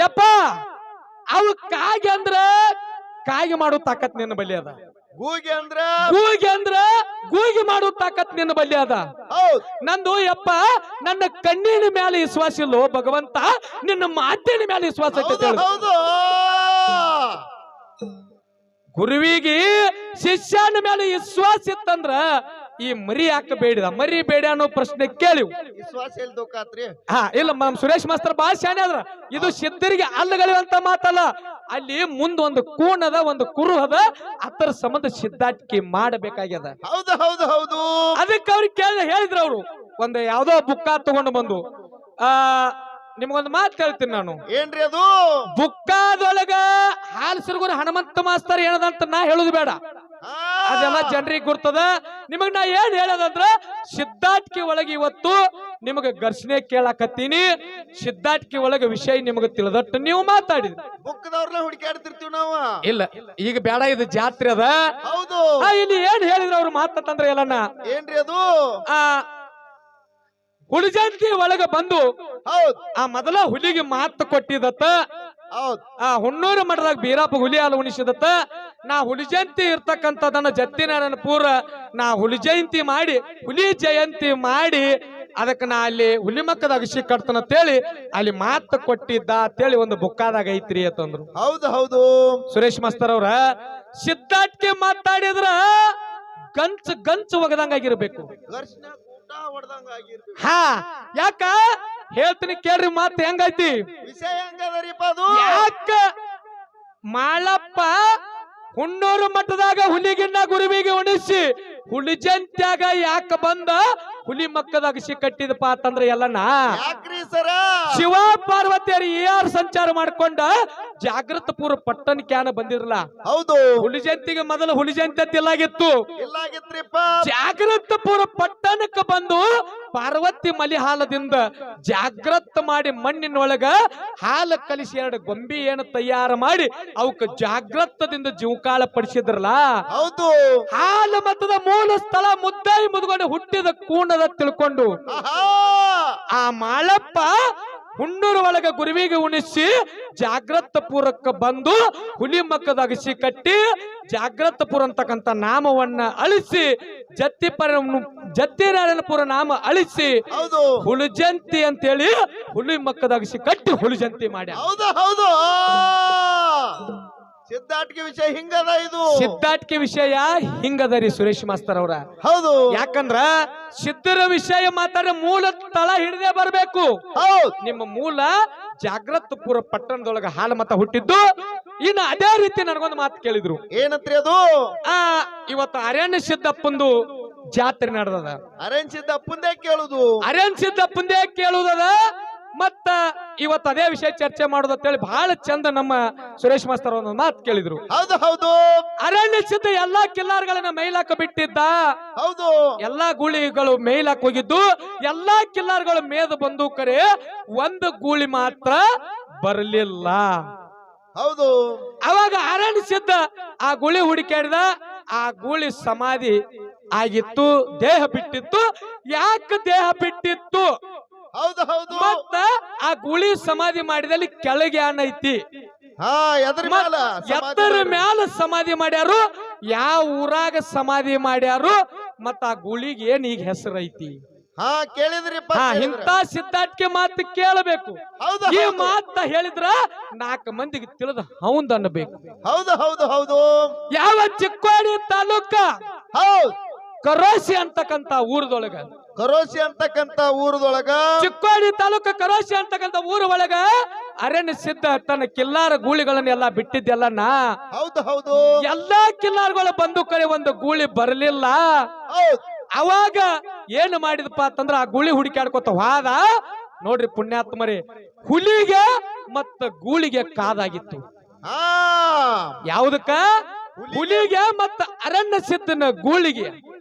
ಯಪ್ಪ ಅವು ಕಾಗೆ ಅಂದ್ರ ಕಾಗೆ ಮಾಡೋ ತಾಕತ್ ನಿನ್ನ ಬಲ್ಲಿ ಅದ. ಗೂಗಿ ಅಂದ್ರ ಗೂಗಿ ಮಾಡೋ ತಾಕತ್ ನಿನ್ನ ಬಲ್ಲಿ ಅದ. ನಂದು ಯಪ್ಪ ನನ್ನ ಕಣ್ಣಿನ ಮೇಲೆ ವಿಶ್ವಾಸ ಇಲ್ಲೋ ಭಗವಂತ, ನಿನ್ನ ಮಾತಿನ ಮೇಲೆ ವಿಶ್ವಾಸ ಐತೆ. ಗುರುವಿಗೆ ಶಿಷ್ಯನ ಮೇಲೆ ವಿಶ್ವಾಸ ಇತ್ತಂದ್ರ ಈ ಮರಿ ಯಾಕೆ ಬೇಡಿದ, ಮರಿ ಬೇಡ ಅನ್ನೋ ಪ್ರಶ್ನೆ ಕೇಳಿವು. ವಿಶ್ವಾಸ ಎಲ್ದೋಕಾತ್ರಿ? ಇಲ್ಲ ಸುರೇಶ್ ಮಾಸ್ತರ್ ಬಾಳ ಶಾನೆ ಅದ್ರ. ಇದು ಸಿದ್ಧರಿಗೆ ಅಲ್ಲಗಳಿವಂತ ಮಾತಲ್ಲ. ಅಲ್ಲಿ ಮುಂದ್ ಒಂದು ಕೂಣದ ಒಂದು ಕುರು ಅದ, ಅದರ ಸಂಬಂಧ ಸಿದ್ಧಾಟಿಕೆ ಮಾಡಬೇಕಾಗ್ಯದ. ಹೌದು. ಅದಕ್ಕೆ ಅವ್ರಿಗೆ ಹೇಳಿದ್ರು. ಅವರು ಒಂದು ಯಾವ್ದೋ ಬುಕ್ಕ ತಗೊಂಡು ಬಂದು ನಿಮ್ಗೊಂದು ಮಾತು ಹೇಳ್ತೀನಿ ನಾನು. ಏನ್ರಿ ಅದು? ಬುಕ್ಕಾದೊಳಗ ಹಾಲ್ಸರ್ಗುರು ಹನುಮಂತ ಮಾಸ್ತರ್ ಏನದಂತ ನಾ ಹೇಳುದು ಬೇಡ, ಅದೆಲ್ಲ ಜನರಿಗೆ ಗುರ್ತದ. ನಿಮಗ್ ನಾ ಏನ್ ಹೇಳೋದಂದ್ರ, ಸಿದ್ಧಾಟಿಕೆ ಒಳಗೆ ಇವತ್ತು ನಿಮಗ ಘರ್ಷಣೆ ಕೇಳಾಕತ್ತೀನಿ. ಸಿದ್ಧಾಟಿಕೆ ಒಳಗ ವಿಷಯ ನಿಮಗ ತಿಳಿದಟ್ಟು ನೀವು ಮಾತಾಡಿದ್ರಿ. ಬುಕ್ಕದವ್ರನ್ನ ಹುಡುಕಾಡ್ತಿರ್ತೀವಿ ನಾವು. ಇಲ್ಲ ಈಗ ಬೇಡ, ಇದು ಜಾತ್ರೆ ಅದ. ಹೌದು. ಇಲ್ಲಿ ಏನ್ ಹೇಳಿದ್ರು ಅವ್ರು ಮಾತಂದ್ರೆ ಎಲ್ಲಣ್ಣ, ಏನ್ರಿ ಅದು? ಹುಲಿಜಂತಿ ಒಳಗ ಬಂದು ಆ ಮೊದಲ ಹುಲಿಗೆ ಮಾತು ಕೊಟ್ಟಿದತ್ತ. ಹುಣ್ಣೂರು ಮಠದಾಗ ಬೀರಪ್ಪ ಹುಲಿ ಹಾಲು ಉಣಿಸಿದತ್ತ. ನಾ ಹುಲಿ ಜಯಂತಿ ಇರ್ತಕ್ಕಂಥದನ್ನ ಜತ್ತಿನಾರಾಯಣ ಪೂರ ನಾ ಹುಲಿ ಜಯಂತಿ ಮಾಡಿ, ಹುಲಿ ಜಯಂತಿ ಮಾಡಿ ಅದಕ್ಕೆ ನಾ ಅಲ್ಲಿ ಹುಲಿ ಮಕ್ಕದ ಅಭಿಷೇಕ ಕಟ್ತಾನಂತೇಳಿ ಅಲ್ಲಿ ಮಾತು ಕೊಟ್ಟಿದ್ದ ಅಂತೇಳಿ ಒಂದು ಬುಕ್ಕಾದಾಗ ಐತ್ರಿ ಅಂತಂದ್ರು. ಹೌದು. ಸುರೇಶ್ ಮಾಸ್ತರ್ ಅವ್ರ ಸಿದ್ಧಾಟಿಕೆ ಮಾತಾಡಿದ್ರ ಗಂಚು ಒಗದಂಗಾಗಿರ್ಬೇಕು. ಹಾ, ಯಾಕ ಹೇಳ್ತೀನಿ ಕೇಳ್ರಿ. ಮಾತು ಹೆಂಗೈತಿ, ವಿಷಯ ಹೆಂಗದರಿಪ್ಪ ಅದು? ಯಾಕ ಮಾಳಪ್ಪ ಹುಣ್ಣೂರು ಮಠದಾಗ ಹುಲಿಗಿನ್ನ ಗುರುವಿಗೆ ಉಣಿಸಿ ಹುಲಿ ಜಂತ್ಯಾಗ ಯಾಕ ಬಂದ ಹುಲಿ ಮಕ್ಕದಾಗ ಕಟ್ಟಿದಪ್ಪ ಅಂತಂದ್ರೆ ಎಲ್ಲನ ಶಿವ ಪಾರ್ವತಿಯರು ER ಸಂಚಾರ ಮಾಡ್ಕೊಂಡ ಜಾಗೃತಪುರ ಪಟ್ಟಣ ಕ್ಯಾನ ಬಂದಿರಲ್ಲ. ಹೌದು. ಹುಲಿ ಜಯಂತಿಗೆ ಮೊದಲು ಹುಲಿ ಜಯಂತಿ ಇಲ್ಲಾಗಿತ್ತು. ಜಾಗೃತಪುರ ಪಟ್ಟಣಕ್ಕೆ ಬಂದು ಪಾರ್ವತಿ ಮಲಿ ಹಾಲದಿಂದ ಜಾಗೃತ ಮಾಡಿ ಮಣ್ಣಿನೊಳಗ ಹಾಲು ಕಲಿಸಿ 2 ಗೊಂಬಿ ಏನು ತಯಾರು ಮಾಡಿ ಅವಕ್ಕೆ ಜಾಗೃತದಿಂದ ಜೀವಕಾಳ ಪಡಿಸಿದ್ರಲ್ಲ. ಹೌದು. ಹಾಲು ಮತದ ಮೂಲ ಸ್ಥಳ ಮುದ್ದಾಯಿ ಮುದ್ಕೊಂಡು ಹುಟ್ಟಿದ ಕೂಣದ ತಿಳ್ಕೊಂಡು ಆ ಮಾಳಪ್ಪ ಹುಣ್ಣೂರು ಒಳಗ ಗುರುವಿಗೆ ಉಣಿಸಿ ಜಾಗೃತಪುರಕ್ಕೆ ಬಂದು ಹುಲಿ ಮಕ್ಕದ ಅಗಸಿ ಕಟ್ಟಿ ಜಾಗೃತಪುರ ಅಂತಕ್ಕಂಥ ನಾಮವನ್ನ ಅಳಿಸಿ ಜತ್ತಿನಾರಾಯಣಪುರ ನಾಮ ಅಳಿಸಿ ಹುಲಿಜಂತಿ ಅಂತೇಳಿ ಹುಲಿ ಮಕ್ಕದ ಅಗಸಿ ಕಟ್ಟಿ ಹುಲಿಜಂತಿ ಮಾಡ್ಯ. ಹೌದು. ಸಿದ್ಧಾಟಿಕೆ ವಿಷಯ ಹಿಂಗದ. ಇದು ಸಿದ್ಧಾಟಿಕೆ ವಿಷಯ ಹಿಂಗದ ರೀ ಸುರೇಶ್ ಮಾಸ್ತರ್ ಅವ್ರ. ಹೌದು. ಯಾಕಂದ್ರ ಸಿದ್ಧರ ವಿಷಯ ಮಾತಾಡ ಮೂಲ ತಳ ಹಿಡಿದೇ ಬರ್ಬೇಕು. ನಿಮ್ಮ ಮೂಲ ಜಾಗೃತಪುರ ಪಟ್ಟಣದೊಳಗ ಹಾಲು ಮತ ಹುಟ್ಟಿದ್ದು. ಇನ್ನು ಅದೇ ರೀತಿ ನನಗೊಂದು ಮಾತು ಕೇಳಿದ್ರು. ಏನಂತ್ರಿ ಅದು? ಇವತ್ತು ಅರಣ್ಯ ಸಿದ್ದಪ್ಪಂದು ಜಾತ್ರೆ ನಡೆದದ. ಅರಣ್ಯ ಸಿದ್ದಪ್ಪಂದೇ ಕೇಳುದು. ಅರಣ್ಯ ಸಿದ್ದಪ್ಪಂದೇ ಕೇಳುದದ. ಮತ್ತ ಇವತ್ತು ಅದೇ ವಿಷಯ ಚರ್ಚೆ ಮಾಡೋದು ಅಂತೇಳಿ ಬಹಳ ಚಂದ ನಮ್ಮ ಸುರೇಶ್ ಮಾಸ್ತರ್ ಒಂದು ಮಾತು ಕೇಳಿದ್ರು. ಹೌದು. ಅರಣ್ಯ ಸಿದ್ಧ ಎಲ್ಲಾ ಕಿಲ್ಲಾರ್ಗಳನ್ನ ಮೇಲಾಕ ಬಿಟ್ಟಿದ್ದ. ಹೌದು. ಎಲ್ಲಾ ಗೂಳಿಗಳು ಮೇಲಾಕ ಹೋಗಿದ್ದು. ಎಲ್ಲಾ ಕಿಲ್ಲಾರ್ಗಳು ಮೇದ ಬಂದು ಕರೆ ಒಂದು ಗೂಳಿ ಮಾತ್ರ ಬರಲಿಲ್ಲ. ಹೌದು. ಅವಾಗ ಅರಣ್ಯ ಸಿದ್ಧ ಆ ಗೂಳಿ ಹುಡುಕಾಡಿದ. ಆ ಗೂಳಿ ಸಮಾಧಿ ಆಗಿತ್ತು, ದೇಹ ಬಿಟ್ಟಿತ್ತು. ಯಾಕೆ ದೇಹ ಬಿಟ್ಟಿತ್ತು? ಹೌದು. ಮತ್ತ ಆ ಗುಳಿ ಸಮಾಧಿ ಮಾಡಿದಲ್ಲಿ ಕೆಳಗೆ ಏನೈತಿ? ಎತ್ತರ ಮ್ಯಾಲ ಸಮಾಧಿ ಮಾಡ್ಯಾರು. ಯಾವ ಊರಾಗ ಸಮಾಧಿ ಮಾಡ್ಯಾರು? ಮತ್ತ ಆ ಗುಳಿಗೆ ಏನ್ ಈಗ ಹೆಸರು ಐತಿ? ಕೇಳಿದ್ರಿಪ್ಪ. ಇಂತ ಸಿದ್ಧಾಟಿಕೆ ಮಾತು ಕೇಳಬೇಕು. ಈ ಮಾತ ಹೇಳಿದ್ರ 4 ಮಂದಿಗೆ ತಿಳಿದ ಹೌದ್ ಅನ್ನಬೇಕು. ಹೌದು. ಯಾವ ಚಿಕ್ಕೋಡಿ ತಾಲೂಕ ಕರೋಸಿ ಅಂತಕ್ಕಂತ ಊರದೊಳಗ ಚಿಕ್ಕೋಡಿ ತಾಲೂಕ ಕರೋಸಿ ಅಂತಕ್ಕಂಥ ಊರ ಒಳಗ ಅರಣ್ಯ ಸಿದ್ಧ ತನ್ನ ಕಿಲ್ಲಾರ ಗೂಳಿಗಳನ್ನೆಲ್ಲ ಬಿಟ್ಟಿದ್ದೆಲ್ಲ. ಹೌದು. ಎಲ್ಲಾ ಕಿಲ್ಲಾರಗಳು ಬಂದು ಕರೆ ಒಂದು ಗೂಳಿ ಬರಲಿಲ್ಲ. ಅವಾಗ ಏನು ಮಾಡಿದಪ್ಪ ಅಂತಂದ್ರ ಆ ಗೂಳಿ ಹುಡುಕಾಡ್ಕೊತ ಹೋದ. ನೋಡ್ರಿ ಪುಣ್ಯಾತ್ಮರೇ, ಹುಲಿಗೆ ಮತ್ತ ಗೂಳಿಗೆ ಕಾದಾಗಿತ್ತು. ಯಾವುದಕ್ಕ? ಹುಲಿಗೆ ಮತ್ತ ಅರಣ್ಯ ಸಿದ್ಧನ ಗೂಳಿಗೆ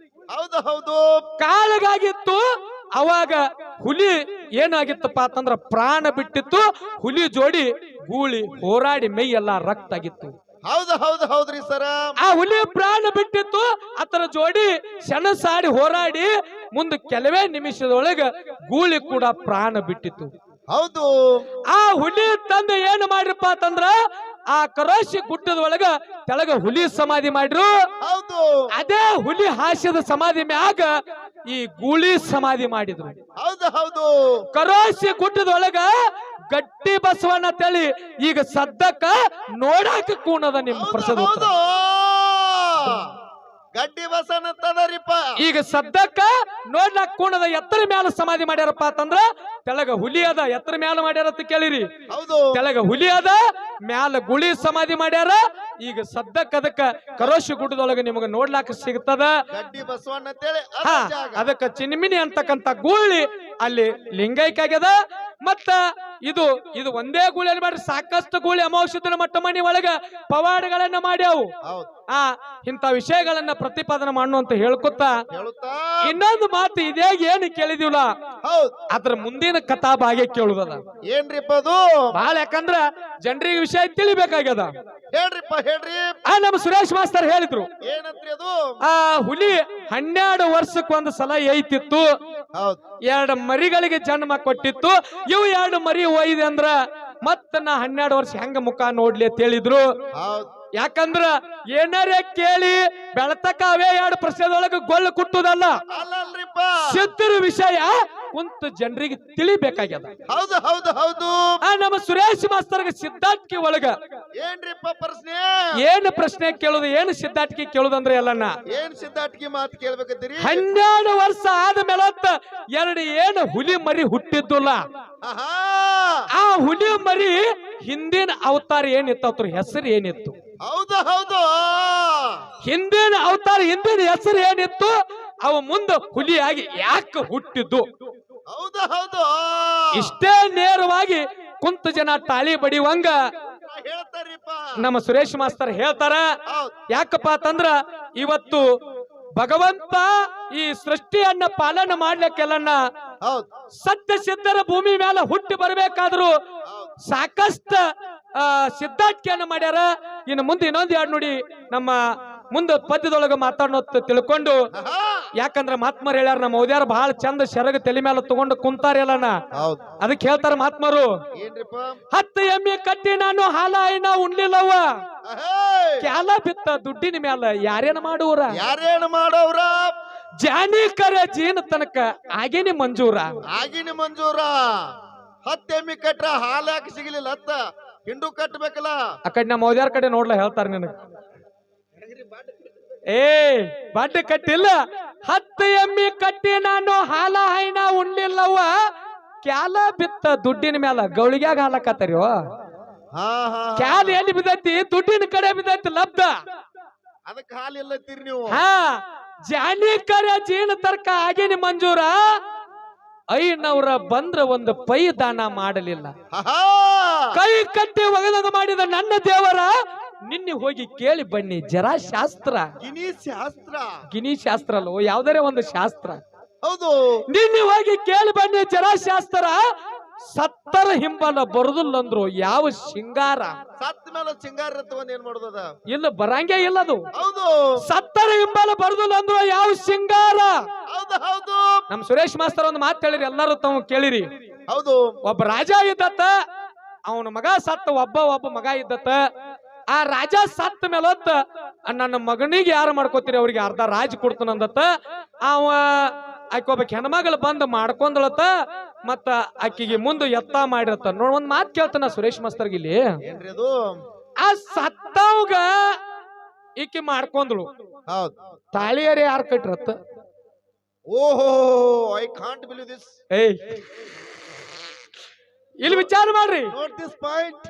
ಹೌದು ಕಾಳಗಾಗಿತ್ತು. ಅವಾಗ ಹುಲಿ ಏನಾಗಿತ್ತಪ್ಪ ಅಂತಂದ್ರ ಪ್ರಾಣ ಬಿಟ್ಟಿತ್ತು. ಹುಲಿ ಜೋಡಿ ಗೂಳಿ ಹೋರಾಡಿ ಮೈ ಎಲ್ಲಾ ರಕ್ತ ಆಗಿತ್ತು. ಹೌದ್ರಿ ಸರ. ಆ ಹುಲಿ ಪ್ರಾಣ ಬಿಟ್ಟಿತ್ತು. ಅದರ ಜೋಡಿ ಸೆಣಸಾಡಿ ಹೋರಾಡಿ ಮುಂದೆ ಕೆಲವೇ ನಿಮಿಷದೊಳಗ ಗೂಳಿ ಕೂಡ ಪ್ರಾಣ ಬಿಟ್ಟಿತ್ತು. ಹೌದು ಆ ಹುಲಿ ತಂದು ಏನು ಮಾಡ್ರಪ್ಪ ಅಂತಂದ್ರ ಆ ಕರೋಶಿ ಗುಡ್ಡದ ಒಳಗ ತೆಳಗ ಹುಲಿ ಸಮಾಧಿ ಮಾಡ್ರು. ಹೌದು ಅದೇ ಹುಲಿ ಹಾಸ್ಯದ ಸಮಾಧಿ ಮ್ಯಾಗ ಈ ಗೂಳಿ ಸಮಾಧಿ ಮಾಡಿದ್ರು. ಹೌದು ಹೌದು ಕರೋಶಿ ಗುಡ್ಡದೊಳಗ ಗಟ್ಟಿ ಬಸವಣ್ಣ ತಳಿ ಈಗ ಸದ್ದಕ್ಕ ನೋಡಾಕ ಕೂಣದ ನಿಮ್ಮ ಪ್ರಸಾದ ಉತ್ತರ. ಹೌದು ಗಡ್ಡಿ ಬಸನ ತದರಿಪ್ಪ. ಈಗ ಸದ್ದಕ್ಕ ನೋಡ್ಲಾಕ್ ಕೂಣದ ಎತ್ತರ ಮ್ಯಾಲ ಸಮಾಧಿ ಮಾಡ್ಯಾರಪ್ಪ ಅಂತಂದ್ರ ತೆಳಗ ಹುಲಿ ಅದ. ಎತ್ತರ ಮ್ಯಾಲ ಮಾಡ್ಯಾರ ಅಂತ ಕೇಳಿರಿ. ಹೌದು ತೆಳಗ ಹುಲಿ ಅದ, ಮ್ಯಾಲ ಗುಳಿ ಸಮಾಧಿ ಮಾಡ್ಯಾರ. ಈಗ ಸದ್ದಕ್ಕ ಅದಕ್ಕ ಕರೋಶಿ ಗುಡ್ಡದೊಳಗ ನಿಮಗ ನೋಡ್ಲಾಕ ಸಿಗ್ತದ ಗಡ್ಡಿ ಬಸವಣ್ಣ ಅಂತೇಳಿ ಹಾ ಅದಕ್ಕ ಚಿನ್ಮಿನಿ ಅಂತಕ್ಕಂತ ಗೂಳಿ ಅಲ್ಲಿ ಲಿಂಗೈಕ್ಯ ಆಗ್ಯದ. ಮತ್ತ ಇದು ಇದು ಒಂದೇ ಗೂಳಿಯಲ್ಲಿ ಮಾಡ್ರಿ, ಸಾಕಷ್ಟು ಗೂಳಿ ಅಮಾವಾಸ್ಯದ ಮಟ್ಟ ಮನಿ ಒಳಗ ಪವಾಡಗಳನ್ನ ಮಾಡ್ಯಾವು. ಹೌದು ಇಂಥ ವಿಷಯಗಳನ್ನ ಪ್ರತಿಪಾದನೆ ಮಾಡು ಅಂತ ಹೇಳ್ಕೊತ ಹೇಳುತ್ತಾ ಇನ್ನೊಂದು ಮಾತು ಇದೇ ಏನು ಕೇಳಿದಿವಲ್ಲ ಹೌದು ಅದ್ರ ಮುಂದಿನ ಕಥಾ ಭಾಗ್ಯ ಕೇಳುದದ ಏನ್ರಿಪ್ಪ ಅದು? ಬಹಳ, ಯಾಕಂದ್ರ ಜನರಿಗೆ ವಿಷಯ ತಿಳಿಬೇಕಾಗ್ಯದ. ಹೇಳ್ರಿಪ್ಪ ಹೇಳ್ರಿ. ನಮ್ಮ ಸುರೇಶ್ ಮಾಸ್ತರ್ ಹೇಳಿದ್ರು ಏನಂತ್ರಿ ಅದು? ಆ ಹುಲಿ 12 ವರ್ಷಕ್ಕೊಂದು ಸಲ ಏಯ್ತಿತ್ತು. ಹೌದು 2 ಮರಿಗಳಿಗೆ ಜನ್ಮ ಕೊಟ್ಟಿತ್ತು. ಇವು 2 ಮರಿ ಒಯ್ದೆ ಅಂದ್ರ ಮತ್ತ ನಾ 12 ವರ್ಷ ಹೆಂಗ ಮುಖ ನೋಡ್ಲಿ ಅಂತ ಹೇಳಿದ್ರು. ಹೌದು ಯಾಕಂದ್ರ ಏನಾರೇ ಕೇಳಿ ಬೆಳತಕ್ಕ ಅವೇ 2 ಪ್ರಶ್ನೆದೊಳಗ ಗೊಳ್ಳು ಕುಟ್ಟುದಲ್ಲ, ಅಲ್ಲಲ್ರಿಪ್ಪ. ಸಿದ್ಧರ ವಿಷಯ ಕುಂತ ಜನರಿಗೆ ತಿಳಿಬೇಕಾಗ್ಯದ. ಹೌದು ಹೌದು ಹೌದು ನಮ್ಮ ಸುರೇಶ್ ಮಾಸ್ತರ್ಗೆ ಸಿದ್ಧಾರ್ಥಿ ಒಳಗ ಏನ್ರಿಪ್ಪ ಪ್ರಶ್ನೆ? ಏನು ಪ್ರಶ್ನೆ ಕೇಳುದು, ಏನು ಸಿದ್ಧಾರ್ಥಿ ಕೇಳುದಂದ್ರೆ ಎಲ್ಲನ್ನ ಏನ್ ಸಿದ್ಧಾರ್ಥಿ ಮಾತು ಕೇಳ್ಬೇಕಂತೀರಿ? 12 ವರ್ಷ ಆದ್ಮೇಲೆ 2 ಏನು ಹುಲಿ ಮರಿ ಹುಟ್ಟಿದ್ದುಲ್ಲ. ಆಹಾ ಆ ಹುಲಿ ಮರಿ ಹಿಂದಿನ ಅವತಾರ ಏನಿತ್ತು, ಅದ್ರ ಹೆಸರು ಏನಿತ್ತು? ಹೌದು ಹೌದು ಹಿಂದಿನ ಅವತಾರ ಹಿಂದಿನ ಹೆಸರು ಏನಿತ್ತು? ಅವ ಮುಂದೆ ಹುಲಿಯಾಗಿ ಯಾಕೆ ಹುಟ್ಟಿದ್ದು? ಹೌದು ಹೌದು ಇಷ್ಟೇ ನೇರವಾಗಿ ಕುಂತ ಜನ ತಾಳಿ ಬಡಿವಂಗ ಹೇಳ್ತಾರಿಪ್ಪ. ನಮ್ಮ ಸುರೇಶ್ ಮಾಸ್ತರ್ ಹೇಳ್ತಾರ. ಹೌದು ಯಾಕಪ್ಪ ಅಂತಂದ್ರ ಇವತ್ತು ಭಗವಂತ ಈ ಸೃಷ್ಟಿಯನ್ನ ಪಾಲನೆ ಮಾಡ್ಲಿಕ್ಕೆಲ್ಲನ್ನ ಹೌದು ಸತ್ಯ ಸಿದ್ಧರ ಭೂಮಿ ಮೇಲೆ ಹುಟ್ಟಿ ಬರ್ಬೇಕಾದ್ರು ಸಾಕಷ್ಟು ಸಿದ್ಧಾರ್ಥಿಯನ್ನ ಮಾಡ್ಯಾರ. ಇನ್ನು ಮುಂದೆ ಇನ್ನೊಂದು 2 ನುಡಿ ನಮ್ಮ ಮುಂದೆ ಪದ್ಯದೊಳಗ ಮಾತಾಡೋತ್ ತಿಳ್ಕೊಂಡು, ಯಾಕಂದ್ರ ಮಹಾತ್ಮರು ಹೇಳ್ಯಾರ ನಮ್ಮ ಓದ್ಯಾರ ಬಹಳ ಚಂದ ಸೆರಗ ತಲೆ ಮೇಲೆ ತಗೊಂಡು ಕುಂತಾರಲ್ಲಣ್ಣ. ಹೌದು ಅದಕ್ಕೆ ಹೇಳ್ತಾರ ಮಹಾತ್ಮರು, ಏನ್ರಿಪ್ಪ? 10 ಎಮ್ಮೆ ಕಟ್ಟಿ ನಾನು ಹಾಲ ಐನ ಉಣ್ಲಿಲ್ಲವ, ಅಹೇ ಕ್ಯಾಲ ಬಿತ್ತ ದುಡ್ಡಿನ ಮ್ಯಾಲ ಯಾರೇನ ಮಾಡುವರ, ಯಾರೇನು ಮಾಡೋವ್ರ? ಜಾನಿ ಕರೆ ಜೀನ ತನಕ ಆಗೇನಿ ಮಂಜೂರ. ಆಗಿನ ಮಂಜೂರ 10 ಎಮ್ಮಿ ಕಟ್ರ ಹಾಲು ಯಾಕೆ ಸಿಗಲಿಲ್ಲ? ಹಿಂಡು ಕಟ್ಟಬೇಕಲ್ಲ. ಆ ಕಡೆ ನಮ್ಮ ಓದ್ಯಾರ ಕಡೆ ನೋಡ್ಲ ಹೇಳ್ತಾರ ನಿನಗ. ಬಡ್ಡ ಕಟ್ಟಿಲ್ಲ, 10 ಎಮ್ಮಿ ಕಟ್ಟಿ ನಾನು ಹಾಲ ಹೈನ ಉಣ್ಲಿಲ್ಲವ, ಕ್ಯಾಲ ಬಿತ್ತ ದುಡ್ಡಿನ ಮ್ಯಾಲ ಗೌಳಿಗ್ಯಾಗ ಹಾಲಕತ್ತರಿ. ಹಾ ಹಾ ಕ್ಯಾಲ ಎಲ್ಲಿ ಬಿದ್ದೈತಿ? ದುಡ್ಡಿನ ಕಡೆ ಬಿದ್ದೈತಿ ಲಬ್ಧ. ಅದಕ್ಕೆ ಹಾಲಿಲ್ಲ ತೀರಿ ನೀವು. ಹಾ ಜಾನಿ ಕರೆ ಜೀನ ತರ್ಕ ಆಗೇನಿ ಮಂಜೂರ, ಐನವ್ರ ಬಂದ್ರ ಒಂದು ಪೈ ದಾನ ಮಾಡಲಿಲ್ಲ. ಆಹಾ ಕೈ ಕಟ್ಟಿ ಒಗದಂಗ ಮಾಡಿದ ನನ್ನ ದೇವರ, ನಿನ್ನೆ ಹೋಗಿ ಕೇಳಿ ಬನ್ನಿ ಜರಾ ಶಾಸ್ತ್ರ. ಗಿನಿ ಶಾಸ್ತ್ರ? ಗಿನಿ ಶಾಸ್ತ್ರ ಅಲ್ಲೋ, ಯಾವ್ದಾರೆ ಒಂದು ಶಾಸ್ತ್ರ. ಹೌದು ನಿನ್ನೆ ಹೋಗಿ ಕೇಳಿ ಬನ್ನಿ ಜರಾ ಶಾಸ್ತ್ರ. ಸತ್ತರ ಹಿಂಬಲ ಬರುದಿಲ್ಲಂದ್ರು ಯಾವ ಶಿಂಗಾರ? ಸತ್ತ ಮೇಲೆ ಸಿಂಗಾರ ರಥವನ್ನ ಏನ್ ಮಾಡೋದದ? ಇಲ್ಲ ಬರಂಗೇ ಇಲ್ಲದು. ಹೌದು ಸತ್ತರ ಹಿಂಬಲ ಬರುದಿಲ್ಲ ಅಂದ್ರು ಯಾವ ಶಿಂಗಾರ? ಹೌದು ಹೌದು ನಮ್ ಸುರೇಶ್ ಮಾಸ್ತರ್ ಒಂದು ಮಾತು ಹೇಳಿರಿ, ಎಲ್ಲಾರು ತಾವು ಕೇಳಿರಿ. ಹೌದು ಒಬ್ಬ ರಾಜ ಇದ್ದತ್ತ, ಅವನ ಮಗ ಸತ್ತ, ಒಬ್ಬ ಮಗ ಇದ್ದತ್ತ. ಆ ರಾಜ ಸತ್ತ ಮೇಲೊತ್ತ ನನ್ನ ಮಗನಿಗೆ ಯಾರು ಮಾಡ್ಕೋತೀರಿ ಅವ್ರಿಗೆ ಅರ್ಧ ರಾಜ ಕೊಡ್ತಾನಂದತ್ತ. ಅವ ಆಕೊಬ್ಬ ಹೆಣ್ಮಗಳು ಬಂದ್ ಮಾಡ್ಕೊಂದಳತ್ತ, ಮತ್ತ ಆಕಿಗೆ ಮುಂದೆ ಎತ್ತ ಮಾಡಿರತ್ತ. ನೋಡ್ ಒಂದ್ ಮಾತು ಕೇಳ್ತಾನ ಸುರೇಶ್ ಮಾಸ್ತರ್ಗೆ ಇಲ್ಲಿ. ಏನ್ರಿ ಅದು? ಆ ಸತ್ತವ್ಗ ಈಕಿ ಮಾಡ್ಕೊಂದಳು, ಹೌದು ತಾಳಿಯರಿ ಯಾರು ಕಟ್ರತ್ತ? ಓಹೋ ಐ ಕಾಂಟ್ ಬಿಲೀವ್ ದಿಸ್. ಏಯ್ ಇಲ್ಲಿ ವಿಚಾರ ಮಾಡ್ರಿ. Note this point.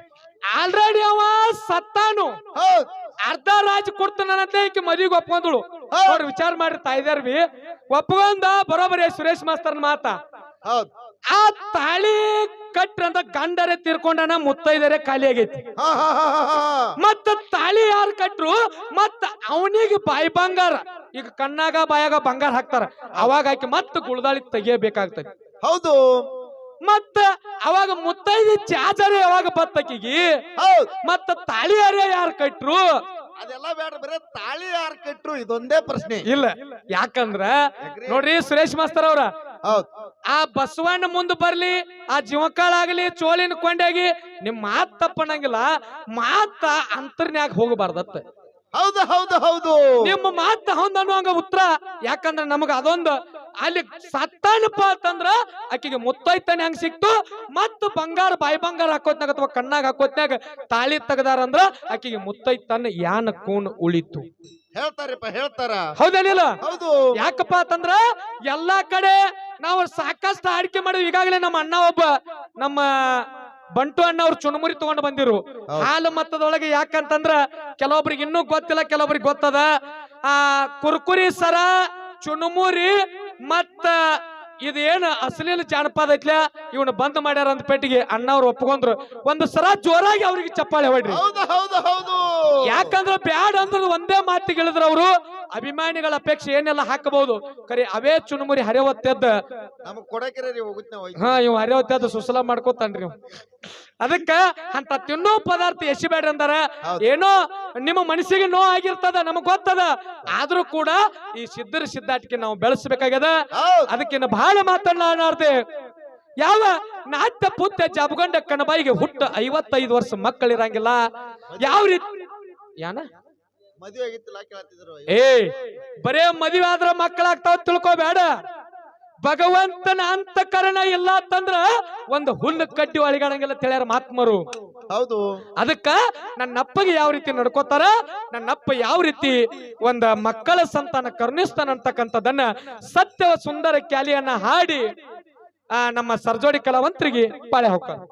ಆಲ್ರೆಡಿ ಅವ ಸತ್ತಾನು, ಹೌದು ಅರ್ಧ ರಾಜ ಕೊಡ್ತಾನಂತ ಈಕಿ ಮದುವೆಗೆ ಒಪ್ಕೊಂದಳು. ನೋಡ್ರಿ ವಿಚಾರ ಮಾಡ್ರಿ ತಾಯಿದಾರ್ವಿ, ಒಪ್ಕೊಂಡ ಬರೋಬರಿ ಸುರೇಶ್ ಮಾಸ್ತರ್ನ ಮಾತ. ಹೌದು ಆ ತಾಳಿ ಕಟ್ರಂತ ಗಂಡರೇ ತೀರ್ಕೊಂಡನ, ಮುತ್ತೈದರೇ ಖಾಲಿ ಆಗೈತಿ. ಹಾ ಹಾ ಹಾ ಹಾ ಮತ್ತ ತಾಳಿ ಯಾರು ಕಟ್ರು? ಮತ್ತ ಅವನಿಗೆ ಬಾಯಿ ಬಂಗಾರ, ಈಗ ಕಣ್ಣಾಗ ಬಾಯಾಗ ಬಂಗಾರ ಹಾಕ್ತಾರ, ಅವಾಗ ಆಕಿ ಮತ್ತ ಗುಳದಾಳಿ ತೆಗಿಯಬೇಕಾಗ್ತದೆ. ಹೌದು ಮತ್ತ ಅವಾಗ ಮುತ್ತೈದಿ ಚಾಚರಿ ಯಾವಾಗ ಬತ್ತಕಿಗಿ, ಹೌದು ಮತ್ತ ತಾಳಿ ಅರೆ ಯಾರು ಕಟ್ರು? ಅದೆಲ್ಲ ಬೇಡ, ಬರೇ ತಾಳಿ ಯಾರು ಕಟ್ರು ಇದೊಂದೇ ಪ್ರಶ್ನೆ. ಇಲ್ಲ, ಯಾಕಂದ್ರ ನೋಡ್ರಿ ಸುರೇಶ್ ಮಾಸ್ತರ್ ಅವ್ರ, ಹೌದ್ ಆ ಬಸವಣ್ಣ ಮುಂದ್ ಬರ್ಲಿ, ಆ ಜೀವಕಾಳಾಗ್ಲಿ, ಚೋಳಿನ ಕೊಂಡಾಗಿ ನಿಮ್ ಮಾತ್ ತಪ್ಪಣಂಗಿಲ್ಲ, ಮಾತ ಅಂತರ್ನ್ಯಾಗ ಹೋಗಬಾರ್ದತ್ತ. ಹೌದು ಹೌದು ಹೌದು, ನಿಮ್ಮ ಮಾತ ಹೌದ್ ಅನ್ನುವಂಗ ಉತ್ತರ. ಯಾಕಂದ್ರ ನಮಗ ಅದೊಂದು ಅಲ್ಲಿ ಸತ್ತಾನಪ್ಪ ಅಂತಂದ್ರ ಆಕಿಗೆ ಮುತ್ತೈತಾನೆ ಹಂಗ ಸಿಕ್ತು, ಮತ್ತ ಬಂಗಾರ ಬಾಯಿ ಬಂಗಾರ ಹಾಕೋತ್ನಾಗ ಅಥವಾ ಕಣ್ಣಾಗ ಹಾಕೋತ್ನಾಗ ತಾಳಿ ತೆಗದಾರಂದ್ರ ಆಕಿಗೆ ಮುತ್ತೈತಾನ ಯಾನ ಕೂನ್ ಉಳಿತು. ಹೇಳ್ತಾರಪ್ಪ ಹೇಳ್ತಾರ. ಹೌದೇನಿಲ್ಲ? ಹೌದು. ಯಾಕಪ್ಪ ಅಂತಂದ್ರ ಎಲ್ಲಾ ಕಡೆ ನಾವು ಸಾಕಷ್ಟು ಆಡಿಕೆ ಮಾಡಿದ್ವಿ. ಈಗಾಗಲೇ ನಮ್ಮ ಅಣ್ಣ ಒಬ್ಬ, ನಮ್ಮ ಬಂಟು ಅಣ್ಣ ಅವ್ರು ಚುನುಮುರಿ ತಗೊಂಡು ಬಂದಿರು ಹಾಲು ಮತ್ತದೊಳಗೆ. ಯಾಕಂತಂದ್ರ ಕೆಲವೊಬ್ರಿಗೆ ಇನ್ನೂ ಗೊತ್ತಿಲ್ಲ, ಕೆಲವೊಬ್ರಿಗೆ ಗೊತ್ತದ. ಆ ಕುರ್ಕುರಿ ಸರ, ಚುನುಮುರಿ ಮತ್ತ ಇದೇನು ಅಸಲಿನ ಜಾನಪದ ಐತ್ಲ ಇವನು ಬಂದ್ ಮಾಡ್ಯಾರ ಅಂತ ಪೆಟ್ಟಿಗೆ ಅಣ್ಣ ಅವ್ರು ಒಪ್ಕೊಂಡ್ರು. ಒಂದು ಸರ ಜೋರಾಗಿ ಅವ್ರಿಗೆ ಚಪ್ಪಾಳೆ ಹೊಡ್ರಿ. ಹೌದು ಹೌದು ಹೌದು. ಯಾಕಂದ್ರ ಬ್ಯಾಡ್ ಅಂದ್ರ ಒಂದೇ ಮಾತಿಗೆ ಹೇಳಿದ್ರ ಅವರು ಅಭಿಮಾನಿಗಳ ಅಪೇಕ್ಷೆ ಏನೆಲ್ಲ ಹಾಕಬಹುದು, ಕರೆ ಅವೇ ಚುನುಮುರಿ ಹರಿವತ್ತೆದ್ದ ನಮಗ್ ಕೊಡಕಿರಿ ಹೋಗುತ್ತೆ. ಹಾ, ಇವ್ ಹರಿವತ್ತೆದ್ದ ಸುಸಲ ಮಾಡ್ಕೋತಾನ್ರಿ. ಅದಕ್ಕ ಅಂತ ತಿನ್ನೋ ಪದಾರ್ಥ ಎಸಿಬೇಡ್ರಿ ಅಂದಾರ. ಏನೋ ನಿಮ್ಮ ಮನಸ್ಸಿಗೆ ನೋವು ಆಗಿರ್ತದ, ನಮಗ್ ಗೊತ್ತದ. ಆದ್ರೂ ಕೂಡ ಈ ಸಿದ್ಧರ ಸಿದ್ಧಾಟಿಕೆ ನಾವು ಬೆಳೆಸಬೇಕಾಗ್ಯದ. ಅದಕ್ಕಿನ್ನ ಬಹಳ ಮಾತನಾಡ್ದೆ. ಯಾವ ನಾಟ್ಯ ಪುತ್ಯ ಜಬಗಂಡ ಕಣಬಾಯಿಗೆ ಹುಟ್ಟ 55 ವರ್ಷ ಮಕ್ಕಳಿರಂಗಿಲ್ಲ. ಯಾವ ರೀತಿ ಯಾನ ಮದುವೆ ಆಗಿತ್ತಿಲ್ಲ ಕೇಳ್ತಿದ್ರು. ಬರೇ ಮದುವೆ ಆದ್ರ ಮಕ್ಕಳಾಗ್ತಾವ ತಿಳ್ಕೊಬೇಡ. ಭಗವಂತನ ಅಂತಃಕರಣ ಇಲ್ಲ ಅಂತಂದ್ರ ಒಂದು ಹುಲ್ಲು ಕಡ್ಡಿ ಒಳಗಾಡಂಗಿಲ್ಲ ತಿಳಿಯಾರ ಮಹಾತ್ಮರು. ಹೌದು. ಅದಕ್ಕ ನನ್ನಪ್ಪಗೆ ಯಾವ ರೀತಿ ನಡ್ಕೋತಾರ, ನನ್ನಪ್ಪ ಯಾವ ರೀತಿ ಒಂದ ಮಕ್ಕಳ ಸಂತಾನ ಕರುಣಿಸ್ತಾನ ಅಂತಕ್ಕಂಥದನ್ನ ಸತ್ಯವ ಸುಂದರ ಕ್ಯಾಲಿಯನ್ನ ಹಾಡಿ ನಮ್ಮ ಸರ್ಜೋಡಿ ಕಲಾವಂತರಿಗೆ ಪಾಳೆ ಹೋಗ್ತಾರೆ.